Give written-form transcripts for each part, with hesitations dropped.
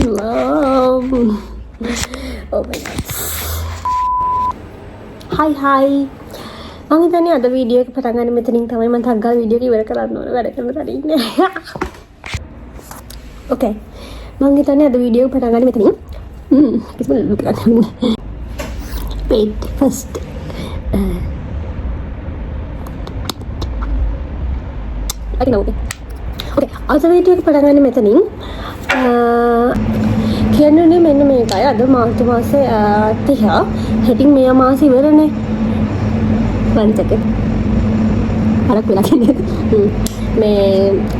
Mom. Oh my god. Hi. මම හිතන්නේ අද වීඩියෝ එක පටන් ගන්න මෙතනින් තමයි මම ටක් ගාලා වීඩියෝ එක ඉවර කරන්න ඕන වැඩ කරන්න තනින්නේ. Okay. මම හිතන්නේ අද වීඩියෝ එක පටන් ගන්න මෙතනින්. කිසිම ලුක් ගන්න. Wait first. Okay. අද වීඩියෝ එක පටන් ගන්න මෙතනින්. කියන්නේ මෙන්න මේකයි අද මාර්තු මාසේ 30 හෙටින් මේ මාසෙ ඉවරනේ. one second. අරක් වෙලා කියන්නේ. මේ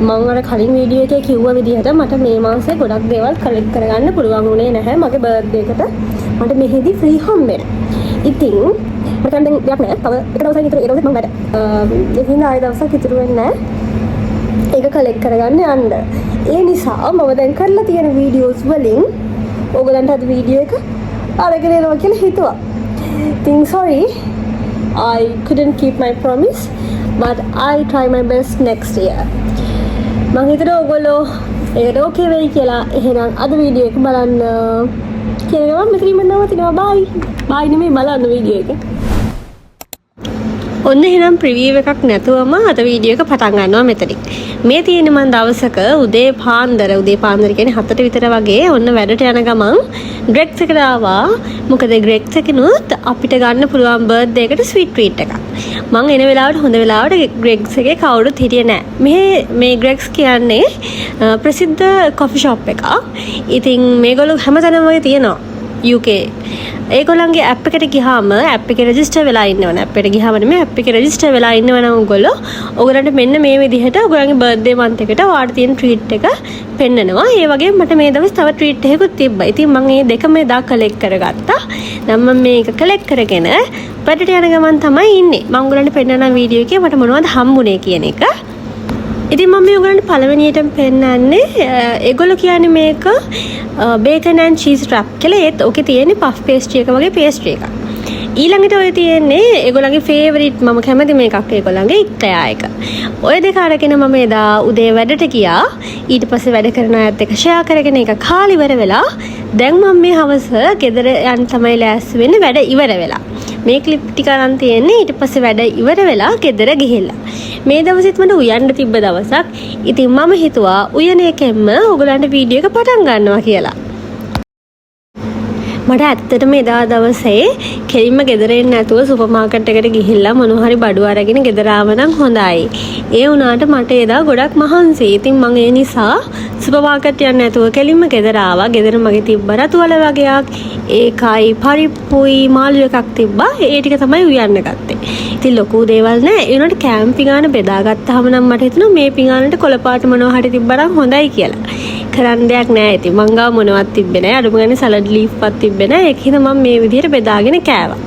මම අර කලින් වීඩියෝ එකේ කිව්ව විදිහට මට මේ මාසේ ගොඩක් දේවල් කලෙක්ට් කරගන්න පුළුවන් වුණේ නැහැ මගේ බර්ත්ඩේ එකට. මට මෙහෙදි ෆ්‍රී හම්බෙන්න. ඉතින් මට දැන් දෙයක් නෑ. තව එක දවසක් විතර ඒ දවසේ මම වැඩ. ඉතින් ආයෙ දවසක් ඉතුරු වෙන්නේ නැහැ. ඒක කලෙක්ට් කරගන්න යන්න. ඒ නිසා මම දැන් කරලා තියෙන වීඩියෝස් වලින් ඔයගලන්ට අද වීඩියෝ එක අරගෙන එනවා කියලා හිතුවා. ඉතින් sorry I couldn't keep my promise but I try my best next year. මම හිතුවා ඔයගොල්ලෝ ඒකට okay වෙයි කියලා. එහෙනම් අද වීඩියෝ එක බලන්න කියලා මම මෙතනින්ම නවතිනවා. bye නෙමෙයි බලන්න වීඩියෝ එක. ඔන්න එහෙනම් ප්‍රිවිව් එකක් නැතුවම අද වීඩියෝ එක පටන් ගන්නවා මෙතනින්. මේ තියෙන්නේ මම දවසක උදේ පාන්දර කියන්නේ 7ට විතර වගේ ඔන්න වැඩට යන ගමන් ග්‍රෙග්ස් එකට ආවා. මොකද ග්‍රෙග්ස් එකනොත් අපිට ගන්න පුළුවන් බර්ත්ඩේ එකට ස්වීට් ට්‍රීට් එකක්. මම එන වෙලාවට හොඳ වෙලාවට ග්‍රෙග්ස් එකේ කවුරුත් හිටියේ නැහැ. මේ ග්‍රෙග්ස් කියන්නේ ප්‍රසිද්ධ කොෆි ෂොප් එකක්. ඉතින් මේගොල්ලෝ හැමතැනම වගේ තියෙනවා UK. ඒගොල්ලන්ගේ ඇප් එකට ගියාම ඇප් එකේ රෙජිස්ටර් වෙලා ඉන්නවනේ. ඇප් එකට ගියාම නෙමෙයි ඇප් එකේ රෙජිස්ටර් වෙලා ඉන්නවනම් ඔයගොල්ලන්ට මෙන්න මේ විදිහට ඔයගොල්ලන්ගේ බර්ත්ඩේ මන්ත් එකට වාට තියෙන ට්‍රීට් එක පෙන්නනවා. ඒ වගේම මට මේ දවස් තව ට්‍රීට් එකකුත් තිබ්බා. ඉතින් මම මේ දෙකම එදා කලෙක්ට් කරගත්තා. දැන් මම මේක කලෙක්ට් කරගෙන වැඩට යන ගමන් තමයි ඉන්නේ. මම ඔයගොල්ලන්ට පෙන්නන වීඩියෝ එකේ මට මොනවද හම්බුනේ කියන එක. ඉතින් මම මේ ඔයගලන්ට පළවෙනියටම පෙන්නන්නේ ඒගොල්ලෝ කියන්නේ මේක බේකන් ඇන්ඩ් චීස් රැප් කියලා. ඒත් ඔකේ තියෙන්නේ පෆ් පේස්ට්‍රි එක වගේ පේස්ට්‍රි එකක්. ඊළඟට ඔය තියෙන්නේ ඒගොල්ලන්ගේ ෆේවරිට් මම කැමති මේකක් ඒගොල්ලන්ගේ ඉක්කයා එක. ඔය දෙක අරගෙන මම එදා උදේ වැඩට ගියා. ඊට පස්සේ වැඩ කරන අයත් එක්ක ෂෙයා කරගෙන ඒක කාලි ඉවර වෙලා දැන් මම මේ හවස ගෙදර යන්න තමයි ලෑස්ති වෙන්නේ වැඩ ඉවර වෙලා. මේ ක්ලිප් ටික අරන් තියෙන්නේ ඊට පස්සේ වැඩ ඉවර වෙලා ගෙදර ගිහිල්ලා. මේ දවසෙත් මට උයන්න තිබ්බ දවසක්. ඉතින් මම හිතුවා උයන එකෙන්ම ඔයගලන්ට වීඩියෝ එක පටන් ගන්නවා කියලා. මට ඇත්තටම එදා දවසේ කෙලින්ම ගෙදර එන්න නැතුව සුපර් මාකට් එකට ගිහිල්ලා මොනවා හරි බඩු අරගෙන ගෙදර ආව නම් හොඳයි. ඒ වුණාට මට එදා ගොඩක් මහන්සි. ඉතින් මම ඒ නිසා සුපර් මාකට් යන්න නැතුව කෙලින්ම ගෙදර ආවා. ගෙදර මගේ තිබ්බ රතු වල වගේක් ඒකයි පරිප්පුයි මාළු එකක් තිබ්බා. ඒ ටික තමයි උයන්න ගත්තේ. ඉතින් ලොකු දේවල් නෑ. ඒ වුණාට කෑම් පිඟාන බෙදාගත්තාම නම් මට හිතුණා මේ පිඟානට කොළපාට මොනවා හරි තිබ්බනම් හොඳයි කියලා. කරන්න දෙයක් නෑ. ඉතින් මං ගාව මොනවත් තිබ්බේ නෑ. අඩුම ගානේ සලාඩ් ලීෆ්වත් තිබ්බේ නෑ. ඒක හින්දා මම මේ විදිහට බෙදාගෙන කෑවා.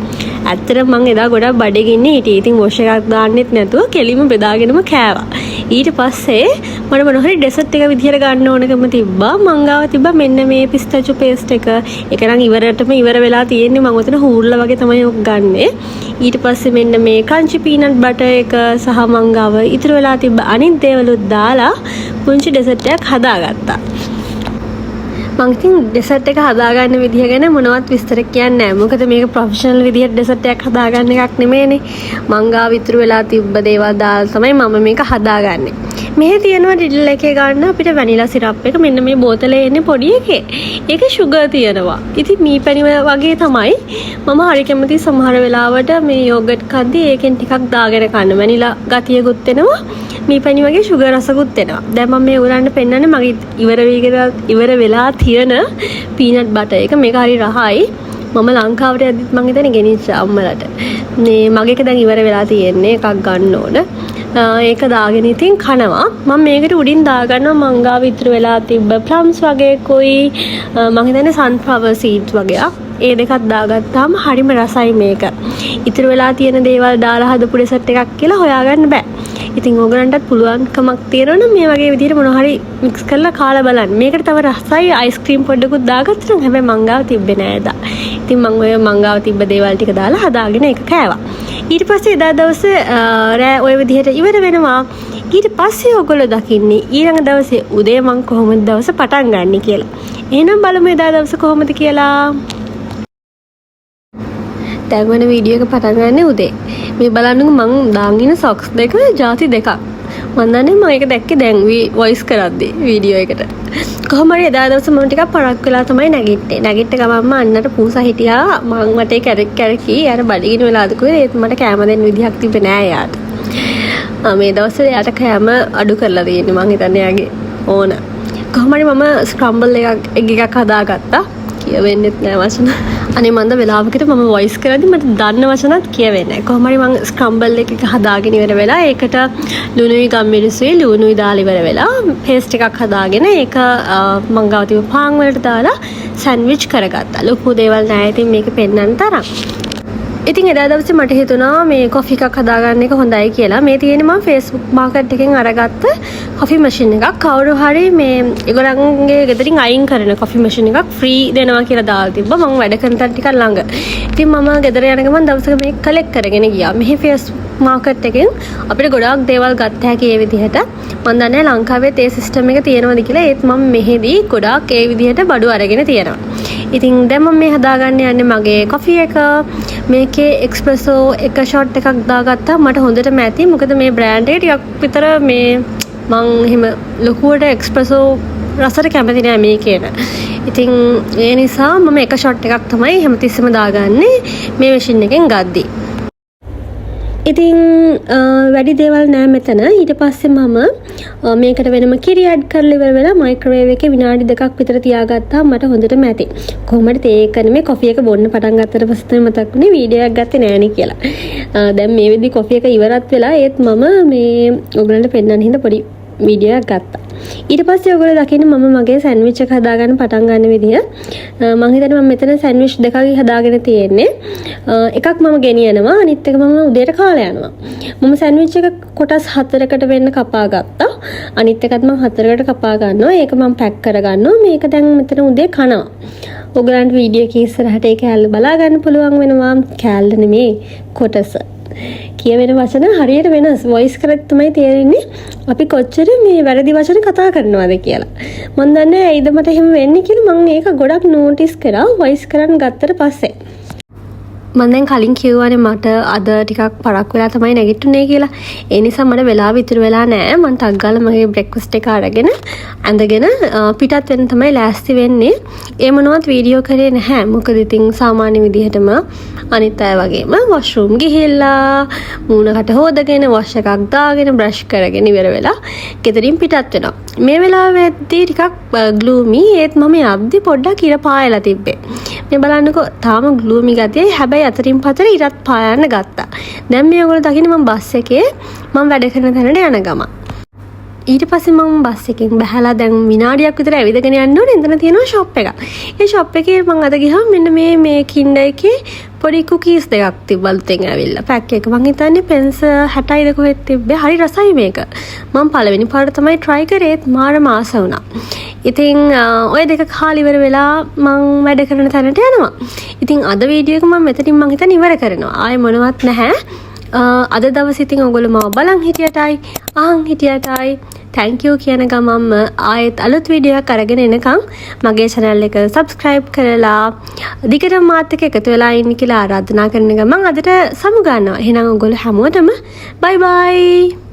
ඇත්තටම මං එදා ගොඩක් බඩගින්නේ හිටියේ. ඉතින් වොෂ් එකක් දාන්නෙත් නැතුව කෙලින්ම බෙදාගෙනම කෑවා. ඊට පස්සේ මට මොන හරි ඩෙසර්ට් එක විදිහට ගන්න ඕනකම තිබ්බා. මං ගාව තිබ්බා මෙන්න මේ පිස්තාචු පේස්ට් එක. ඒක නම් ඉවර වෙලා තියෙන්නේ. මං උතන හූර්ලා වගේ තමයි ඔක් ගන්නෙ. ඊට පස්සේ මෙන්න මේ ක්‍රන්චි පීනට් බටර් එක සහ මං ගාව ඉතුරු වෙලා තිබ්බ අනිත් දේවලුත් දාලා පුංචි ඩෙසර්ට් එකක් හදාගත්තා. මං ඉතින් ඩෙසර්ට් එක හදාගන්න විදිහ ගැන මොනවත් විස්තර කියන්නේ නැහැ. මොකද මේක ප්‍රොෆෙෂනල් විදිහට ඩෙසර්ට් එකක් හදාගන්න එකක් නෙමෙයිනේ. මං ගාව ඉතුරු වෙලා තිබ්බ දේවල් දාලා තමයි මම මේක හදාගන්නේ. මෙහි තියෙනවා ඩිඩල් එකේ ගන්න අපිට වැනිලා සිරප් එක මෙන්න මේ බෝතලේ එන්නේ පොඩි එකේ. ඒකේ ෂුගර් තියෙනවා. ඉතින් මීපැණි වගේ තමයි මම හරි කැමති සමහර වෙලාවට මේ යෝගට් කද්දී ඒකෙන් ටිකක් දාගෙන කන්න. වැනිලා ගතියකුත් එනවා. මීපැණි වගේ ෂුගර් රසකුත් එනවා. දැන් මම මේ උරන්න පෙන්නන්නේ මගේ ඉවර වෙලා තියෙන පීනට් බටර් එක. මේක හරි රහයි. මම ලංකාවට යද්දිත් මං හිතන්නේ ගෙනිච්ච අම්මලට. මේ මගේ එක දැන් ඉවර වෙලා තියෙන්නේ එකක් ගන්න ඕන. ඒක දාගෙන ඉතින් කනවා. මම මේකට උඩින් දාගන්නවා මං ගාව ඉතුරු වෙලා තිබ්බ ප්ලම්ස් වගේ කොයි මං හිතන්නේ සන්ෆ්ලවර් සීඩ්ස් වගේක්. ඒ දෙකක් දාගත්තාම හරිම රසයි මේක. ඉතුරු වෙලා තියෙන දේවල් දාලා හදපු ඩෙසර්ට් එකක් කියලා හොයාගන්න බෑ. ඉතින් ඕගලන්ටත් පුළුවන්කමක් තියෙනවා මේ වගේ විදිහට මොනවා හරි මික්ස් කරලා කාලා බලන්න. මේකට තව රසයි අයිස්ක්‍රීම් පොඩ්ඩකුත් දාගත්තා නම් හැබැයි මං ගාව තිබ්බේ නෑ එදා. ඉතින් මං ඔය මං ගාව තිබ්බ දේවල් ටික දාලා හදාගෙන ඒක කෑවා. ඊට පස්සේ එදා දවසේ රෑ ওই විදිහට ඉවර වෙනවා. ඊට පස්සේ ඔයගොල්ලෝ දකින්නේ ඊළඟ දවසේ උදේ මං කොහොමද දවස පටන් ගන්න කියලා. එහෙනම් බලමු එදා දවස කොහොමද කියලා. දැන් වෙන වීඩියෝ එක පටන් ගන්න උදේ. මේ බලන්නකෝ මං දාන් ඉන්න සොක්ස් දෙක ಜಾති දෙකක්. මම දන්නේ මම ඒක දැක්කේ දැන් වොයිස් කරද්දී වීඩියෝ එකට. කොහොම හරි එදා දවසේ මම ටිකක් පරක් වෙලා තමයි නැගිට්ටේ. නැගිට්ට ගමන්ම අන්නට පූසා හිටියා. මං වටේ කැරකි යාර බඩගිනි වෙලාද කිව්වේ ඒත් මට කැම දෙන්න විදිහක් තිබ්බේ නෑ යාට. මේ දවස්වල යාට කැම අඩු කරලා තියෙන්නේ මං හිතන්නේ යාගේ ඕන. කොහොම හරි මම ස්ක්‍රම්බල් එකක් හදාගත්තා. කියවෙන්නෙත් නෑ වචන. අනේ මන්ද වෙලාවකට මම වොයිස් කරද්දි මට දන්න වචනත් කියවෙන්නේ නැහැ. කොහොම හරි මම ස්ක්‍රම්බල් එක හදාගෙන ඉවර වෙලා ඒකට ලුණුයි ගම්මිරිසුයි ලුණුයි දාලා ඉවර වෙලා පේස්ට් එකක් හදාගෙන ඒක මං ගාව තිබ්බ පාන් වලට දාලා සෑන්ඩ්විච් කරගත්තා. ලොකු දේවල් නැහැ ඉතින් මේක පෙන්නන්න තරම්. ඉතින් එදා දවසේ මට හිතුණා මේ කොෆි එකක් හදාගන්න එක හොඳයි කියලා. මේ තියෙන්නේ මම Facebook මාකට් එකෙන් අරගත්ත කොෆි මැෂින් එකක්. කවුරු හරි මේ ඒගොල්ලන්ගේ ගෙදරින් අයින් කරන කොෆි මැෂින් එකක් ෆ්‍රී දෙනවා කියලා දාලා තිබ්බා. මම වැඩ කරන තැන ටිකක් ළඟ. ඉතින් මම ගෙදර යන ගමන් දවසක මේක කලෙක්ට් කරගෙන ගියා. මෙහි Facebook මාකට් එකෙන් අපිට ගොඩාක් දේවල් ගත්ත හැකි ඒ විදිහට. මම දන්නේ ලංකාවේ ඒ සිස්ටම් එක තියෙනවද කියලා. ඒත් මම මෙහෙදී ගොඩාක් ඒ විදිහට බඩු අරගෙන තියෙනවා. ඉතින් දැන් මම මේ හදාගන්න යන්නේ මගේ කොෆි එක. මේකේ එක්ස්ප්‍රෙසෝ එක ෂොට් එකක් දාගත්තා. මට හොඳටම ඇති. මොකද මේ බ්‍රෑන්ඩ් එක ටිකක් විතර මේ මං එහෙම ලොකුවට එක්ස්ප්‍රෙසෝ රසට කැමති නෑ මේකේන. ඉතින් ඒ නිසා මම එක ෂොට් එකක් තමයි හැමතිස්සෙම දාගන්නේ මේ මැෂින් එකෙන් ගද්දි. ඉතින් වැඩි දේවල් නෑ මෙතන. ඊට පස්සේ මම මේකට වෙනම කිරි ඇඩ් කරලා ඉවර වෙලා මයික්‍රෝවේව් එකේ විනාඩි 2ක් විතර තියාගත්තා. මට හොඳටම ඇති. කොහොමද ඒක නෙමෙයි කොෆි එක බොන්න පටන් ගත්තට පස්සේ තමයි මතක් වුණේ වීඩියෝ එකක් ගත්තේ නෑනේ කියලා. දැන් මේ වෙද්දි කොෆි එක ඉවරත් වෙලා ඒත් මම මේ ඔයගලන්ට පෙන්නන්න හින්දා පොඩි වීඩියෝ එකක් ගත්තා. ඊට පස්සේ ඔයගොල්ලෝ දකින්න මම මගේ සෑන්ඩ්විච් එක හදාගන්න පටන් ගන්න විදිය. මම හිතන්නේ මම මෙතන සෑන්ඩ්විච් දෙකක් හදාගෙන තියෙන්නේ. එකක් මම ගෙනියනවා අනිත් එක මම උදේට කාලා යනවා. මම සෑන්ඩ්විච් එක කොටස් 4කට වෙන්න කපා ගත්තා. අනිත් එකත් මම 4කට කපා ගන්නවා. ඒක මම පැක් කරගන්නවා. මේක දැන් මෙතන උදේ කනවා. ඔයගලන්ට වීඩියෝ එක ඉස්සරහට ඒ කෑල්ල බලා ගන්න පුළුවන් වෙනවා. කෑල්ල නෙමෙයි කොටස. කියවෙන වචන හරියට වෙනස්. වොයිස් කරත් තමයි තේරෙන්නේ අපි කොච්චර මේ වැරදි වචන කතා කරනවද කියලා. මම දන්නේ ඇයිද මට එහෙම වෙන්නේ කියලා. මම ඒක ගොඩක් නෝටිස් කරා වොයිස් කරන් ගත්තට පස්සේ. මම දැන් කලින් කිව්වනේ මට අද ටිකක් පරක් වෙලා තමයි නැගිටුනේ කියලා. ඒ නිසා මට වෙලාව ඉතුරු වෙලා නැහැ. මම ටක් ගාලා මගේ බ්‍රෙක්ෆාස්ට් එක අරගෙන ඇඳගෙන පිටත් වෙන්න තමයි ලෑස්ති වෙන්නේ. ඒ මොනවත් වීඩියෝ කරේ නැහැ. මොකද ඉතින් සාමාන්‍ය විදිහටම අනිත් අය වගේම වොෂ්රූම් ගිහිල්ලා මූණකට හොදගෙන වොෂ් එකක් දාගෙන බ්‍රෂ් කරගෙන ඉවර වෙලා ගෙදරින් පිටත් වෙනවා. මේ වෙලාවෙදී ටිකක් ග්ලූමි. ඒත් මම යද්දි පොඩ්ඩක් ඉර පායලා තිබ්බේ. මේ බලන්නකෝ තාම ග්ලූමි ගතියයි. හැබැයි අතරින් පතර ඉරත් පායන්න ගත්තා. දැන් මේ ඔයගොල්ලෝ දකින්නේ මම බස් එකේ මම වැඩ කරන තැනට යන ගමන්. ඊට පස්සේ මම බස් එකෙන් බහලා දැන් විනාඩියක් විතර ඇවිදගෙන යන්න ඕනේ. එතන තියෙනවා ෂොප් එකක්. ඒ ෂොප් එකේ මම අද ගියාම මෙන්න මේ කින්ඩර් එකේ පොඩි කුකීස් දෙකක් තිබ්බලු තෙන් ඇවිල්ලා. පැක් එක මම හිතන්නේ පෙන්ස් 60යිද කොහෙද තිබ්බේ. හරි රසයි මේක. මම පළවෙනි පාර තමයි try කරේත් මාරම ආස වුණා. ඉතින් ඔය දෙක කාලි ඉවර වෙලා මම වැඩ කරන තැනට යනවා. ඉතින් අද වීඩියෝ එක මම මෙතනින් මම හිතන්නේ ඉවර කරනවා. ආයෙ මොනවත් නැහැ. අද දවසේ ඉතින් ඔයගොල්ලෝ මාව බලන් හිටියටයි අහන් හිටියටයි thank you කියන ගමන්ම ආයෙත් අලුත් වීඩියෝ එකක් අරගෙන එනකම් මගේ channel එක subscribe කරලා දිගටම මාත් එක්ක එකතු වෙලා ඉන්න කියලා ආරාධනා කරන ගමන් අදට සමු ගන්නවා. එහෙනම් ඔයගොල්ලෝ හැමෝටම bye bye.